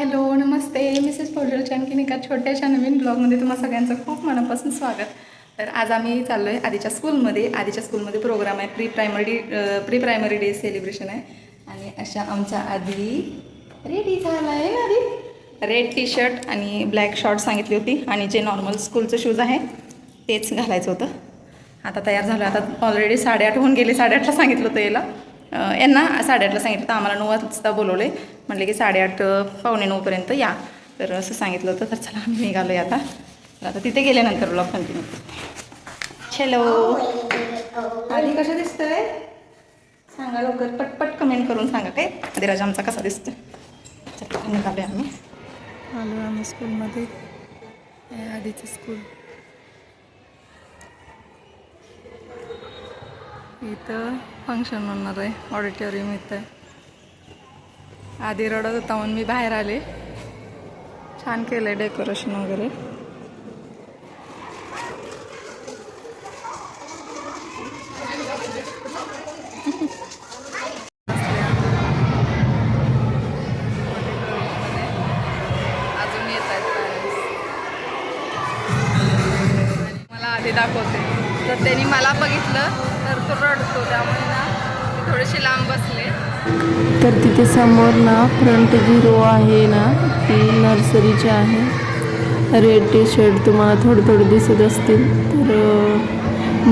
Hello नमस्ते Mrs पौजलच्या आणखीन एका छोट्याशा नवीन ब्लॉगमध्ये तुम्हा सगळ्यांचं खूप मनापासून स्वागत. तर आज आम्ही चाललो आहे आधीच्या स्कूलमध्ये प्रोग्राम आहे. प्री प्रायमरी डे सेलिब्रेशन आहे. आणि अशा आमच्या आधी रेडी झाला आहे. आधी रेड टी शर्ट आणि ब्लॅक शॉर्ट सांगितली होती आणि जे नॉर्मल स्कूलचं शूज आहे तेच घालायचं होतं. आता तयार झालं. आता ऑलरेडी 8:30 होऊन गेले. 8:30ला सांगितलं होतं यांना 8:30ला सांगितलं तर आम्हाला 9 वाजता बोलवले. म्हटले की 8:30 पावणे 9पर्यंत या. तर असं सांगितलं होतं. तर चला आम्ही निघालो आहे आता. तर आता तिथे गेल्यानंतर ब्लॉग कंटिन्यू करते. हॅलो आधी कसं दिसतंय सांगा लवकर. पटपट कमेंट करून सांगा काय आदिराज आमचा कसा दिसतोय. चला निघालो आहे आम्ही. आलो आम्ही स्कूलमध्ये. आधीचं स्कूल इथं फंक्शन होणार आहे. ऑडिटोरियम इथं. आधी रडत होता म्हणून मी बाहेर आले. छान केलं आहे डेकोरेशन वगैरे. अजून येत आहेत पॅरेंट्स. मला आधी दाखवते. तर त्यांनी मला बघितलं तर तो रडतो त्यामुळे ना मी थोडेसे लांब बसले. तर तिथे समोर ना फ्रंट जी रो आहे ना ती नर्सरीची आहे. रेड टी शर्ट तुम्हाला थोडे दिसत असतील. तर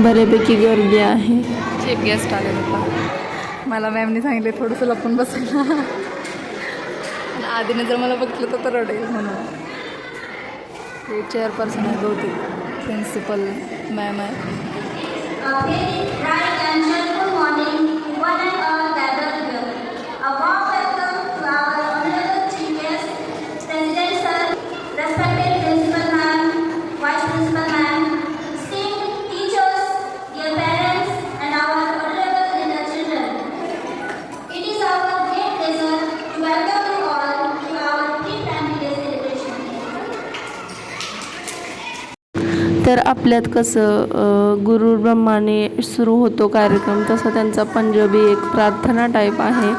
बऱ्यापैकी गर्दी आहे. चीफ गेस्ट आले होता. मला मॅमने सांगितले थोडंसं लपून बसायला. आधीने जर मला बघितलं तर रडेल म्हणून. हे चेअरपर्सन आहे बहुतेक. प्रिन्सिपल मॅम आहे. Very bright and cheerful morning, one and all gathered here. A warm welcome to our honorable chief guest, President Sir, respected Principal Ma'am, Vice Principal Ma'am, esteemed teachers, dear parents, and our honorable little children. It is our great pleasure to welcome you all to our pre-primary day celebration. तर आपल्यात कसं गुरु ब्रह्माने सुरू होतो कार्यक्रम, तसा त्यांचा पंजाबी एक प्रार्थना टाईप आहे.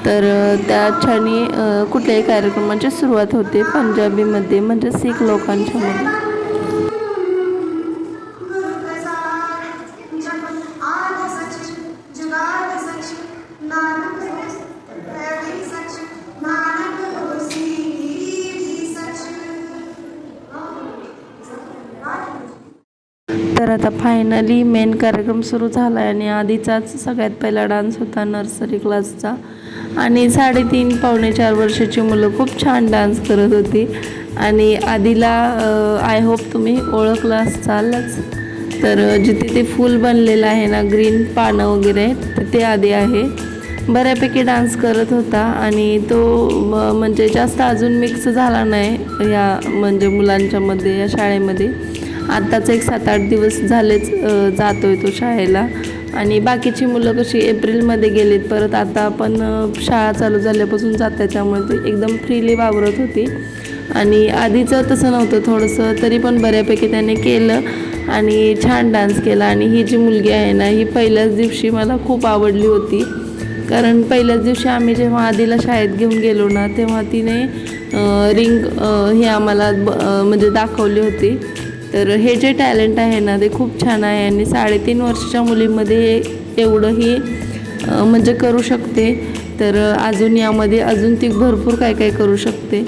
तर त्या क्षणी कुठल्याही कार्यक्रमाची सुरुवात होते पंजाबीमध्ये, म्हणजे शीख लोकांच्या मध्ये. तर आता फायनली मेन कार्यक्रम सुरू झाला आहे. आणि आधीचाच सगळ्यात पहिला डान्स होता नर्सरी क्लासचा. आणि 3.5 पावणे 4 वर्षाची मुलं खूप छान डान्स करत होती. आणि आधीला आय होप तुम्ही ओळखलं असालच. तर जिथे ते फूल बनलेलं आहे ना, ग्रीन पानं वगैरे तिथे आधी आहे. बऱ्यापैकी डान्स करत होता. आणि तो म्हणजे जास्त अजून मिक्स झाला नाही या म्हणजे मुलांच्यामध्ये या शाळेमध्ये. आत्ताच एक 7-8 दिवस झालेच जातोय तो शाळेला. आणि बाकीची मुलं कशी एप्रिलमध्ये गेलीत, परत आता आपण शाळा चालू झाल्यापासून जात आहे, त्यामुळे ते एकदम फ्रीली वावरत होती. आणि आधीचं तसं नव्हतं थोडंसं, तरी पण बऱ्यापैकी त्याने केलं आणि छान डान्स केला. आणि ही जी मुलगी आहे ना, ही पहिल्याच दिवशी मला खूप आवडली होती. कारण पहिल्याच दिवशी आम्ही जेव्हा आधीला शाळेत घेऊन गेलो ना, तेव्हा तिने रिंग ही आम्हाला म्हणजे दाखवली होती. तर हे जे टॅलेंट आहे ना ते खूप छान आहे. आणि 3.5 वर्षाच्या मुलीमध्ये एवढंही म्हणजे करू शकते. तर अजून यामध्ये अजून ती भरपूर काय करू शकते.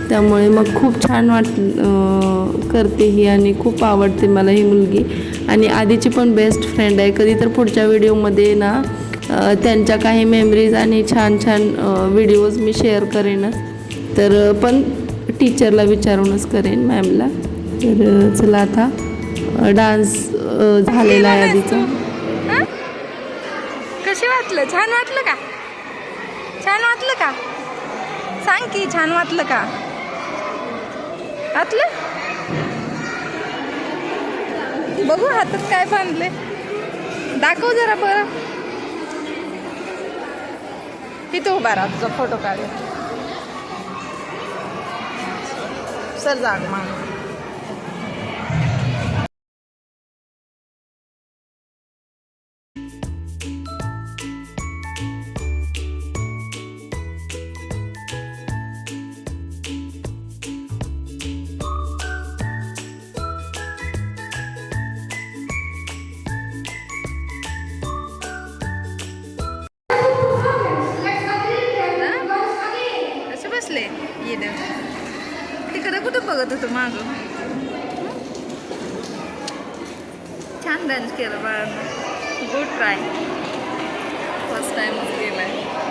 त्यामुळे मग खूप छान करते ही. आणि खूप आवडते मला ही मुलगी. आणि आधीची पण बेस्ट फ्रेंड आहे. कधी तर पुढच्या व्हिडिओमध्ये ना त्यांच्या काही मेमरीज आणि छान व्हिडिओज मी शेअर करेनच. तर पण टीचरला विचारूनच करेन, मॅमला. तर चला आता डान्स झालेला आहे आधीचा. कशी वाटलं? छान वाटलं का? छान वाटलं का? सांग की छान वाटलं का? वाटलं? बघू हातात काय बांधले, दाखव जरा बरं. तिथं उभा राहा, तुझा फोटो काढ. सर जाग मान. बसले ये देव तिकडे कुठं बघत होतं मागं छान डान्स केलं बाळांना गुड ट्राय फर्स्ट टाइमच केलाय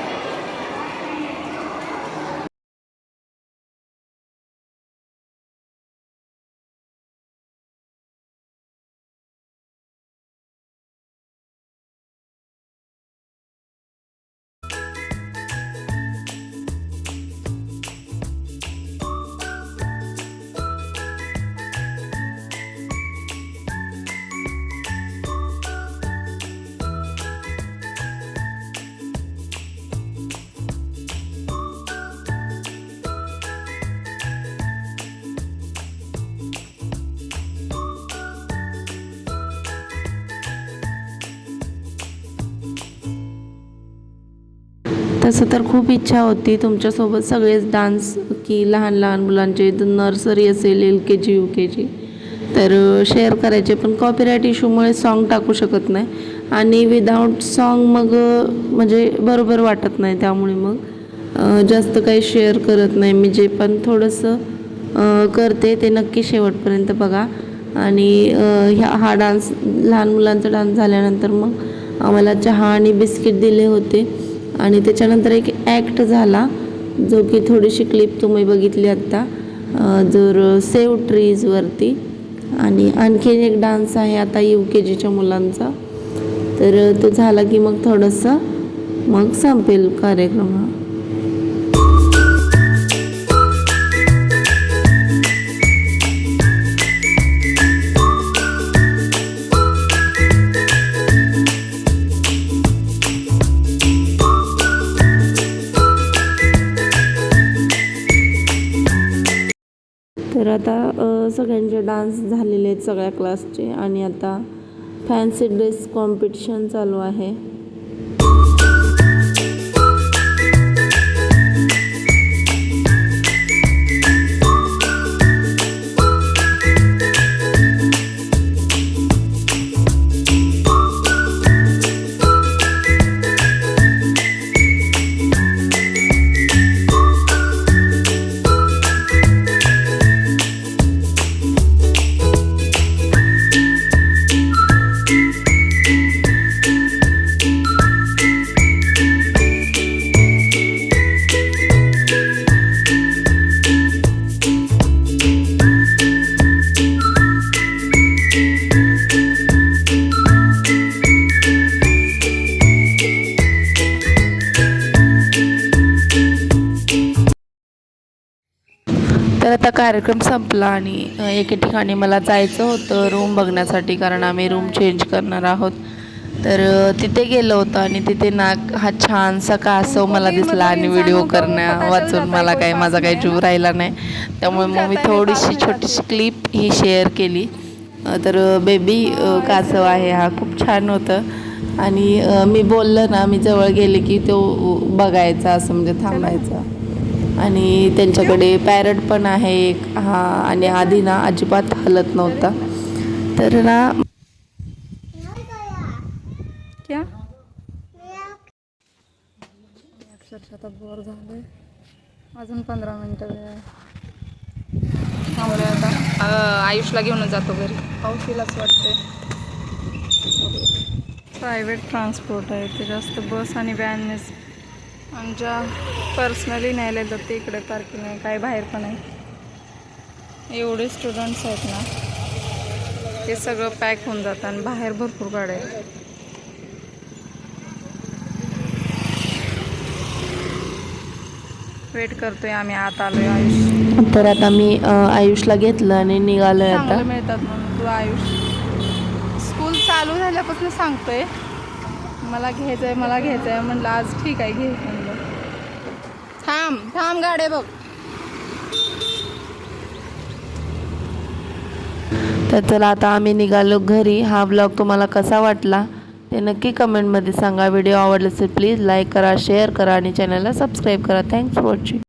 तसं तर खूप इच्छा होती तुमच्यासोबत सगळेच डान्स की लहान लहान मुलांचे नर्सरी असेल LKG UKG तर शेअर करायचे पण कॉपीराईट इश्यूमुळे सॉन्ग टाकू शकत नाही आणि विदाऊट सॉन्ग मग म्हणजे बरोबर वाटत नाही त्यामुळे मग जास्त काही शेअर करत नाही मी जे पण थोडंसं करते ते नक्की शेवटपर्यंत बघा आणि हा डान्स लहान मुलांचा डान्स झाल्यानंतर मग आम्हाला चहा आणि बिस्किट दिले होते आणि त्याच्यानंतर एक ॲक्ट झाला जो की थोडीशी क्लिप तुम्ही बघितली आत्ता जर सेव्ह ट्रीजवरती आणि आणखीन एक डान्स आहे आता UKGच्या मुलांचा तर तो झाला की मग थोडंसं मग संपेल कार्यक्रम हा तर आता सगळ्यांचे डान्स झालेले आहेत सगळ्या क्लासचे आणि आता फॅन्सी ड्रेस कॉम्पिटिशन चालू आहे तर आता कार्यक्रम संपला आणि एके ठिकाणी मला जायचं होतं रूम बघण्यासाठी कारण आम्ही रूम चेंज करणार आहोत तर तिथे गेलो होतो आणि तिथे नाक हा छानसा कासव मला दिसला आणि व्हिडिओ करण्या वाचून मला काही माझा काही जीव राहिला नाही त्यामुळे मग मी थोडीशी छोटीशी क्लिप ही शेअर केली तर बेबी कासव आहे हा खूप छान होतं आणि मी बोललं ना मी जवळ गेले की तो बघायचा असं म्हणजे थांबायचा आणि त्यांच्याकडे पॅरट पण आहे एक हा आणि आधी ना अजिबात हलत नव्हता तर ना क्या अक्षरशः आता बोर झालं अजून 15 मिनटं वेळ आहे थांबले आता आयुषला घेऊनच जातो घरी पावशीलाच वाटते प्रायव्हेट ट्रान्सपोर्ट आहे ते जास्त बस आणि व्हॅननेच आणि ज्या पर्सनली न्यायला येतात ते इकडे पार्किंग आहे काय बाहेर पण आहे एवढे स्टुडंट्स आहेत ना ते सगळं पॅक होऊन जातं आणि बाहेर भरपूर गाड्या आहेत वेट करतोय आम्ही आत आलोय आयुष तर आता मी आयुषला घेतलं आणि निघालोय आता चांगलं मिळतात म्हणून तू आयुष स्कूल चालू झाल्यापासून सांगतोय मला घ्यायचंय म्हणलं आज ठीक आहे घे म्हणलं थांब गाड्या बघ तर चला आता आम्ही निघालो घरी हा ब्लॉग तुम्हाला कसा वाटला ते नक्की कमेंटमध्ये सांगा व्हिडिओ आवडला असेल प्लीज लाईक करा शेअर करा आणि चॅनलला सबस्क्राईब करा थँक्स फॉर वॉचिंग